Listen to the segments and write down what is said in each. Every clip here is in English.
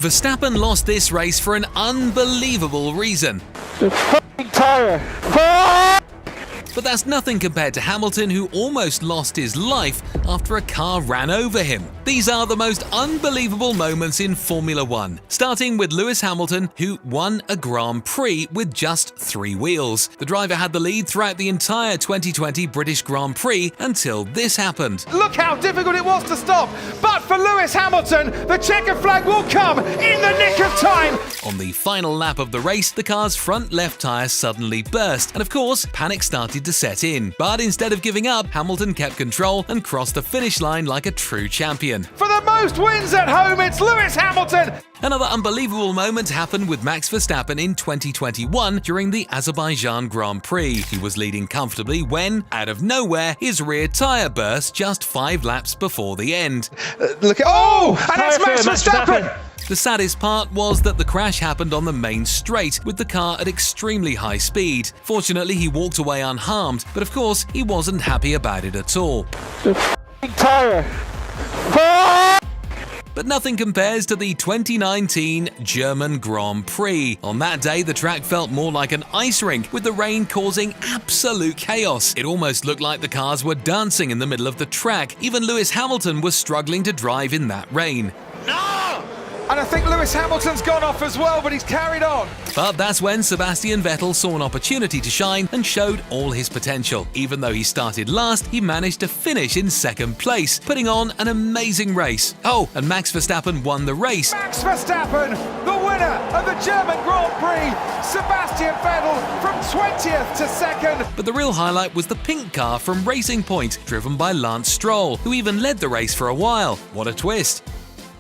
Verstappen lost this race for an unbelievable reason. The f***ing tyre. But that's nothing compared to Hamilton, who almost lost his life after a car ran over him. These are the most unbelievable moments in Formula One, starting with Lewis Hamilton, who won a Grand Prix with just 3 wheels. The driver had the lead throughout the entire 2020 British Grand Prix until this happened. Look how difficult it was to stop, but for Lewis Hamilton, the checker flag will come in the nick of time. On the final lap of the race, the car's front left tyre suddenly burst, and of course, panic started to set in. But instead of giving up, Hamilton kept control and crossed the finish line like a true champion. For the most wins at home, it's Lewis Hamilton. Another unbelievable moment happened with Max Verstappen in 2021 during the Azerbaijan Grand Prix. He was leading comfortably when, out of nowhere, his rear tyre burst just 5 laps before the end. Look at and it's Max Verstappen. The saddest part was that the crash happened on the main straight, with the car at extremely high speed. Fortunately, he walked away unharmed, but of course, he wasn't happy about it at all. The f***ing tyre. But nothing compares to the 2019 German Grand Prix. On that day, the track felt more like an ice rink, with the rain causing absolute chaos. It almost looked like the cars were dancing in the middle of the track. Even Lewis Hamilton was struggling to drive in that rain. And I think Lewis Hamilton's gone off as well, but he's carried on. But that's when Sebastien Vettel saw an opportunity to shine and showed all his potential. Even though he started last, he managed to finish in second place, putting on an amazing race. Oh, and Max Verstappen won the race. Max Verstappen, the winner of the German Grand Prix. Sebastien Vettel from 20th to 2nd. But the real highlight was the pink car from Racing Point, driven by Lance Stroll, who even led the race for a while. What a twist.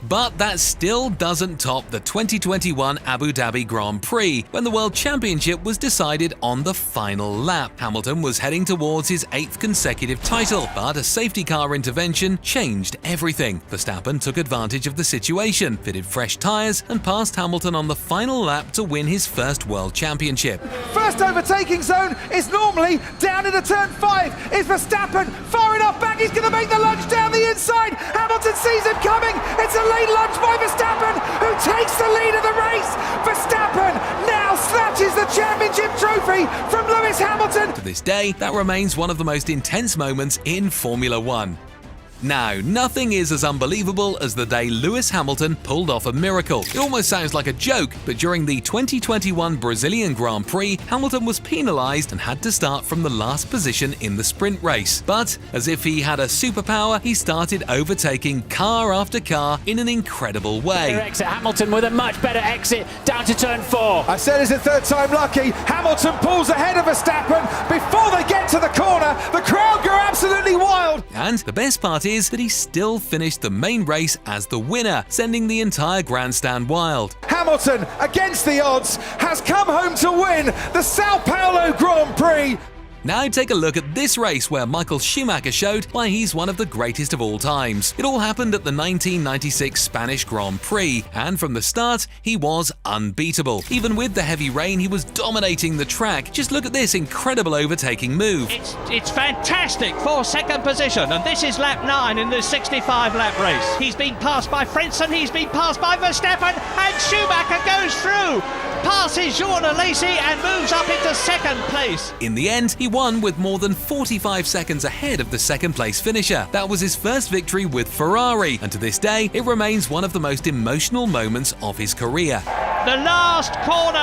But that still doesn't top the 2021 Abu Dhabi Grand Prix, when the World Championship was decided on the final lap. Hamilton was heading towards his 8th consecutive title, but a safety car intervention changed everything. Verstappen took advantage of the situation, fitted fresh tyres, and passed Hamilton on the final lap to win his first World Championship. First overtaking zone is normally down into turn 5. Is Verstappen far enough back? He's going to make the lunge down the inside. Hamilton sees him coming. It's a late lunge by Verstappen, who takes the lead of the race. Verstappen now snatches the championship trophy from Lewis Hamilton. To this day, that remains one of the most intense moments in Formula One. Now, nothing is as unbelievable as the day Lewis Hamilton pulled off a miracle. It almost sounds like a joke, but during the 2021 Brazilian Grand Prix, Hamilton was penalised and had to start from the last position in the sprint race. But, as if he had a superpower, he started overtaking car after car in an incredible way. Exit. Hamilton with a much better exit down to turn 4. I said it's a third time lucky. Hamilton pulls ahead of Verstappen. Before they get to the corner, the crowd go absolutely wild. And the best part is that he still finished the main race as the winner, sending the entire grandstand wild. Hamilton, against the odds, has come home to win the Sao Paulo Grand Prix. Now take a look at this race where Michael Schumacher showed why he's one of the greatest of all times. It all happened at the 1996 Spanish Grand Prix, and from the start, he was unbeatable. Even with the heavy rain, he was dominating the track. Just look at this incredible overtaking move. It's fantastic for second position, and this is lap 9 in the 65-lap race. He's been passed by Frentzen, he's been passed by Verstappen, and Schumacher goes through, passes Jean Alesi and moves up into second place. In the end, he won with more than 45 seconds ahead of the second place finisher. That was his first victory with Ferrari, and to this day, it remains one of the most emotional moments of his career. The last corner,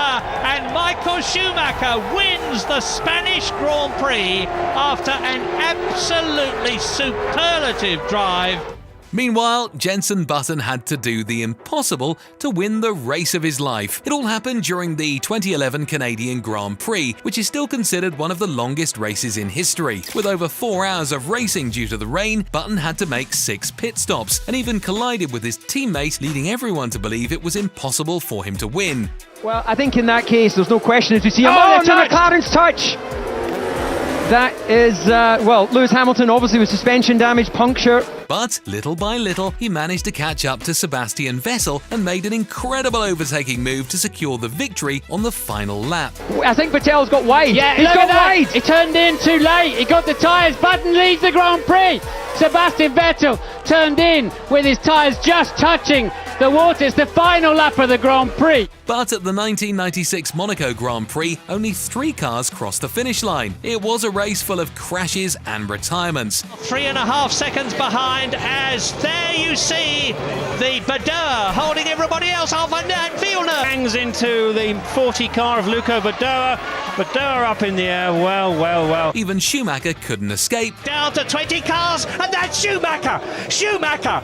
and Michael Schumacher wins the Spanish Grand Prix after an absolutely superlative drive. Meanwhile, Jenson Button had to do the impossible to win the race of his life. It all happened during the 2011 Canadian Grand Prix, which is still considered one of the longest races in history. With over 4 hours of racing due to the rain, Button had to make 6 pit stops and even collided with his teammate, leading everyone to believe it was impossible for him to win. Well, I think in that case, there's no question as we see a McLaren's touch. That is, Lewis Hamilton obviously with suspension damage, puncture. But little by little, he managed to catch up to Sebastien Vettel and made an incredible overtaking move to secure the victory on the final lap. I think Vettel's got wide. Yeah, he's got wide. He turned in too late. He got the tyres. Button leads the Grand Prix. Sebastien Vettel turned in with his tyres just touching the waters, the final lap of the Grand Prix. But at the 1996 Monaco Grand Prix, only 3 cars crossed the finish line. It was a race full of crashes and retirements. 3.5 seconds behind, as there you see the Badoer holding everybody else off, and Villeneuve Hangs into the 40 car of Luca Badoer. Badoer up in the air, well. Even Schumacher couldn't escape. down to 20 cars, and that's Schumacher!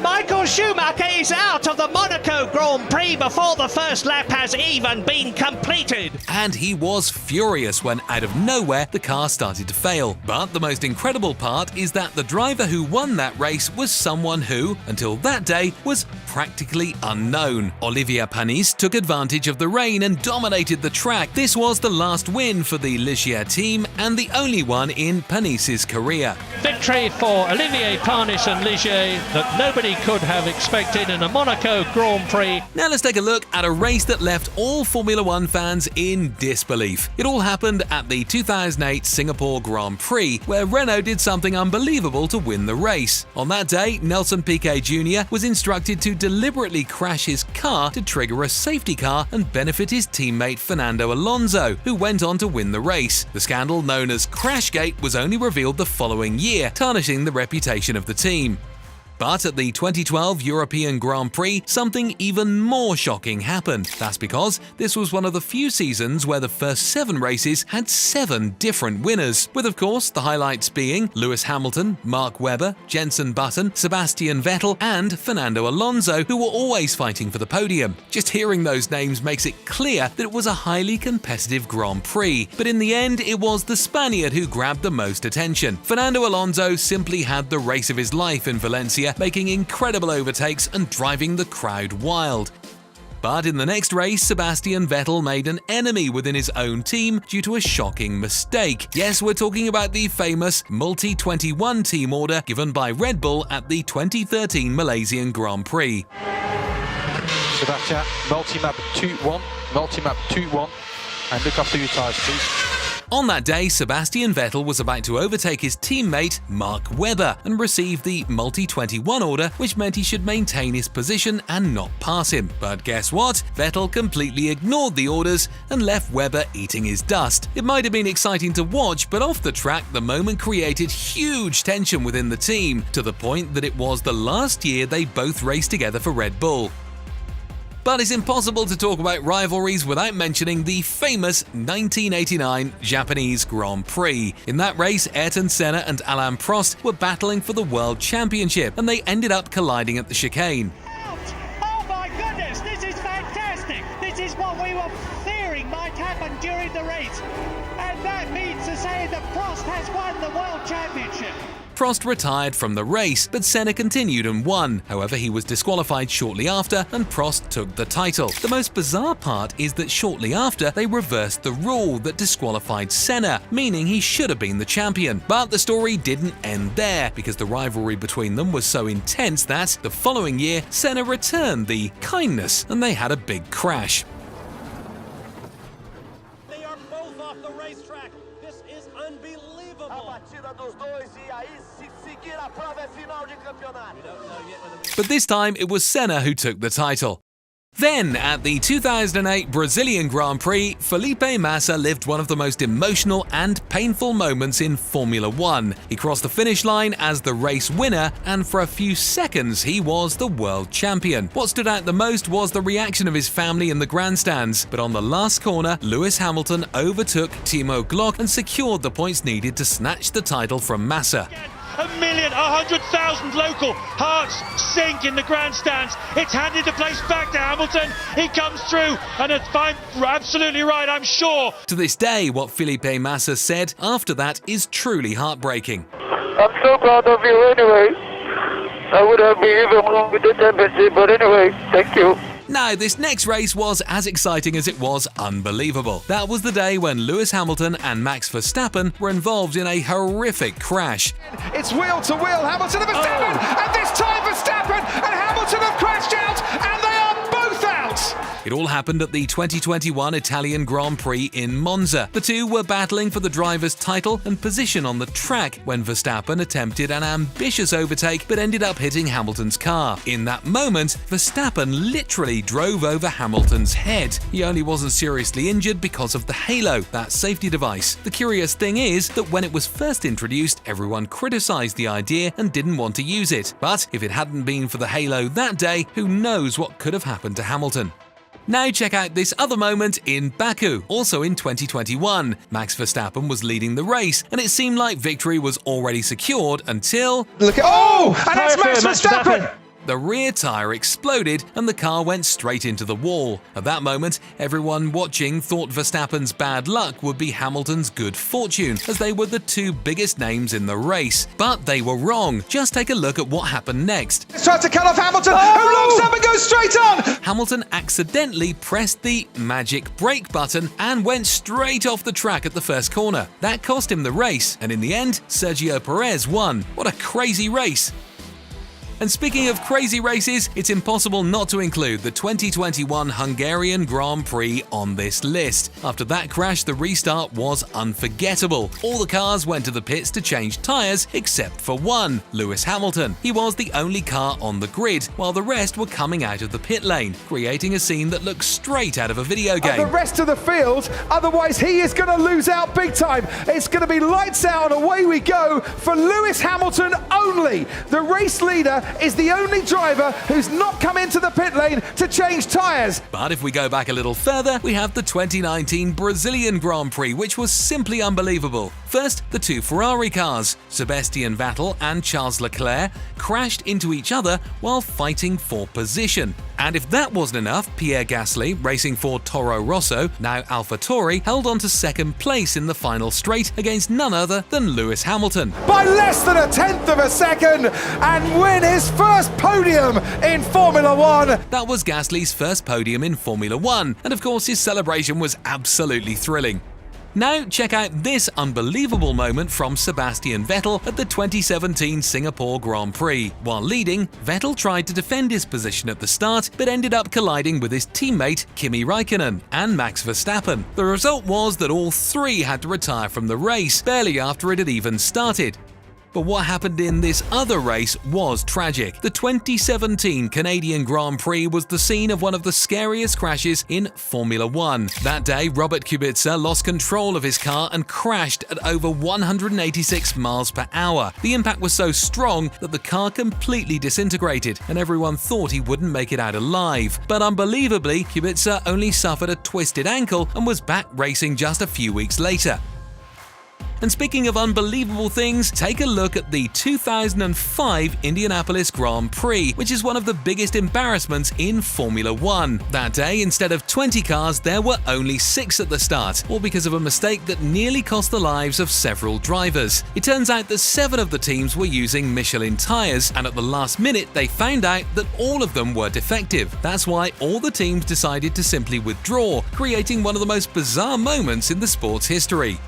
Michael Schumacher is out of the Monaco Grand Prix before the first lap has even been completed. And he was furious when, out of nowhere, the car started to fail. But the most incredible part is that the driver who won that race was someone who, until that day, was practically unknown. Olivier Panis took advantage of the rain and dominated the track. This was the last win for the Ligier team and the only one in Panis's career. Victory for Olivier Panis and Ligier that nobody could have expected in a Monaco Grand Prix. Now let's take a look at a race that left all Formula One fans in disbelief. It all happened at the 2008 Singapore Grand Prix, where Renault did something unbelievable to win the race. On that day, Nelson Piquet Jr. was instructed to deliberately crash his car to trigger a safety car and benefit his teammate Fernando Alonso, who went on to win the race. The scandal known as Crashgate was only revealed the following year, tarnishing the reputation of the team. But at the 2012 European Grand Prix, something even more shocking happened. That's because this was one of the few seasons where the first 7 races had 7 different winners, with of course the highlights being Lewis Hamilton, Mark Webber, Jenson Button, Sebastian Vettel and Fernando Alonso, who were always fighting for the podium. Just hearing those names makes it clear that it was a highly competitive Grand Prix, but in the end it was the Spaniard who grabbed the most attention. Fernando Alonso simply had the race of his life in Valencia, making incredible overtakes and driving the crowd wild. But in the next race, Sebastian Vettel made an enemy within his own team due to a shocking mistake. Yes, we're talking about the famous Multi-21 team order given by Red Bull at the 2013 Malaysian Grand Prix. Sebastian, multi-map 2-1, multi-map 2-1, and look after your tyres, please. On that day, Sebastian Vettel was about to overtake his teammate Mark Webber and receive the Multi-21 order, which meant he should maintain his position and not pass him. But guess what? Vettel completely ignored the orders and left Webber eating his dust. It might have been exciting to watch, but off the track, the moment created huge tension within the team, to the point that it was the last year they both raced together for Red Bull. But it's impossible to talk about rivalries without mentioning the famous 1989 Japanese Grand Prix. In that race, Ayrton Senna and Alain Prost were battling for the World Championship, and they ended up colliding at the chicane. Oh my goodness, this is fantastic! This is what we were fearing might happen during the race. And that means to say that Prost has won the World Championship. Prost retired from the race, but Senna continued and won. However, he was disqualified shortly after, and Prost took the title. The most bizarre part is that shortly after, they reversed the rule that disqualified Senna, meaning he should have been the champion. But the story didn't end there, because the rivalry between them was so intense that, the following year, Senna returned the kindness, and they had a big crash. They are both off the racetrack. This is unbelievable. But this time it was Senna who took the title. Then, at the 2008 Brazilian Grand Prix, Felipe Massa lived one of the most emotional and painful moments in Formula One. He crossed the finish line as the race winner, and for a few seconds he was the world champion. What stood out the most was the reaction of his family in the grandstands, but on the last corner, Lewis Hamilton overtook Timo Glock and secured the points needed to snatch the title from Massa. 100,000 local hearts sink in the grandstands. It's handed the place back to Hamilton. He comes through, and it's fine, absolutely right, I'm sure. To this day, what Felipe Massa said after that is truly heartbreaking. I'm so proud of you anyway. I would have been even more with the championship, but anyway, thank you. Now, this next race was as exciting as it was unbelievable. That was the day when Lewis Hamilton and Max Verstappen were involved in a horrific crash. It's wheel to wheel, Hamilton and Verstappen, and this time Verstappen and Hamilton have crashed out, and they are both out. It all happened at the 2021 Italian Grand Prix in Monza. The two were battling for the driver's title and position on the track when Verstappen attempted an ambitious overtake but ended up hitting Hamilton's car. In that moment, Verstappen literally drove over Hamilton's head. He only wasn't seriously injured because of the halo, that safety device. The curious thing is that when it was first introduced, everyone criticized the idea and didn't want to use it. But if it hadn't been for the halo that day, who knows what could have happened to Hamilton. Now check out this other moment in Baku, also in 2021. Max Verstappen was leading the race, and it seemed like victory was already secured until... Look at... Oh! And it's Max Verstappen! The rear tyre exploded and the car went straight into the wall. At that moment, everyone watching thought Verstappen's bad luck would be Hamilton's good fortune, as they were the two biggest names in the race. But they were wrong. Just take a look at what happened next. It's tried to cut off Hamilton, who locks up and goes straight on! Hamilton accidentally pressed the magic brake button and went straight off the track at the first corner. That cost him the race, and in the end, Sergio Perez won. What a crazy race! And speaking of crazy races, it's impossible not to include the 2021 Hungarian Grand Prix on this list. After that crash, the restart was unforgettable. All the cars went to the pits to change tyres except for one, Lewis Hamilton. He was the only car on the grid, while the rest were coming out of the pit lane, creating a scene that looks straight out of a video game. The rest of the field, otherwise he is going to lose out big time. It's going to be lights out and away we go for Lewis Hamilton only. The race leader is the only driver who's not come into the pit lane to change tyres. But if we go back a little further, we have the 2019 Brazilian Grand Prix, which was simply unbelievable. First, the two Ferrari cars, Sebastien Vettel and Charles Leclerc, crashed into each other while fighting for position. And if that wasn't enough, Pierre Gasly, racing for Toro Rosso, now AlphaTauri, held on to second place in the final straight against none other than Lewis Hamilton. By less than a tenth of a second, and win his first podium in Formula One. That was Gasly's first podium in Formula One, and of course his celebration was absolutely thrilling. Now check out this unbelievable moment from Sebastian Vettel at the 2017 Singapore Grand Prix. While leading, Vettel tried to defend his position at the start, but ended up colliding with his teammate Kimi Räikkönen and Max Verstappen. The result was that all three had to retire from the race, barely after it had even started. But what happened in this other race was tragic. The 2017 Canadian Grand Prix was the scene of one of the scariest crashes in Formula One. That day, Robert Kubica lost control of his car and crashed at over 186 miles per hour. The impact was so strong that the car completely disintegrated, and everyone thought he wouldn't make it out alive. But unbelievably, Kubica only suffered a twisted ankle and was back racing just a few weeks later. And speaking of unbelievable things, take a look at the 2005 Indianapolis Grand Prix, which is one of the biggest embarrassments in Formula One. That day, instead of 20 cars, there were only 6 at the start, all because of a mistake that nearly cost the lives of several drivers. It turns out that 7 of the teams were using Michelin tyres, and at the last minute they found out that all of them were defective. That's why all the teams decided to simply withdraw, creating one of the most bizarre moments in the sport's history.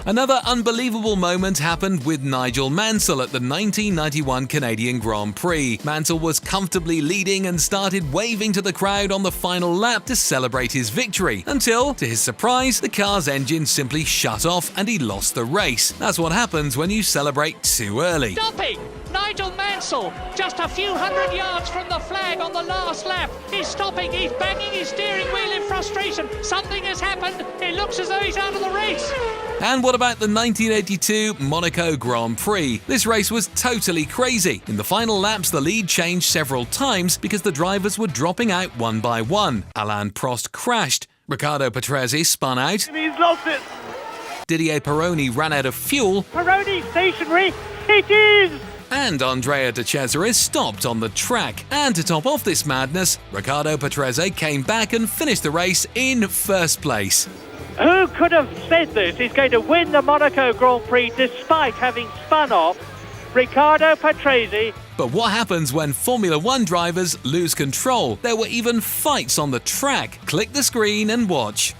Another unbelievable moment happened with Nigel Mansell at the 1991 Canadian Grand Prix. Mansell was comfortably leading and started waving to the crowd on the final lap to celebrate his victory, until, to his surprise, the car's engine simply shut off and he lost the race. That's what happens when you celebrate too early. Stopping! Nigel Mansell, just a few hundred yards from the flag on the last lap. He's stopping, he's banging his steering wheel in frustration. Something has happened. It looks as though he's out of the race. And what about the 1982 Monaco Grand Prix? This race was totally crazy. In the final laps, the lead changed several times because the drivers were dropping out one by one. Alain Prost crashed. Riccardo Patrese spun out. He's lost it. Didier Pironi ran out of fuel. Pironi stationary. It is. And Andrea De Cesaris stopped on the track. And to top off this madness, Riccardo Patrese came back and finished the race in first place. Who could have said this? He's going to win the Monaco Grand Prix despite having spun off. Riccardo Patrese. But what happens when Formula One drivers lose control? There were even fights on the track. Click the screen and watch.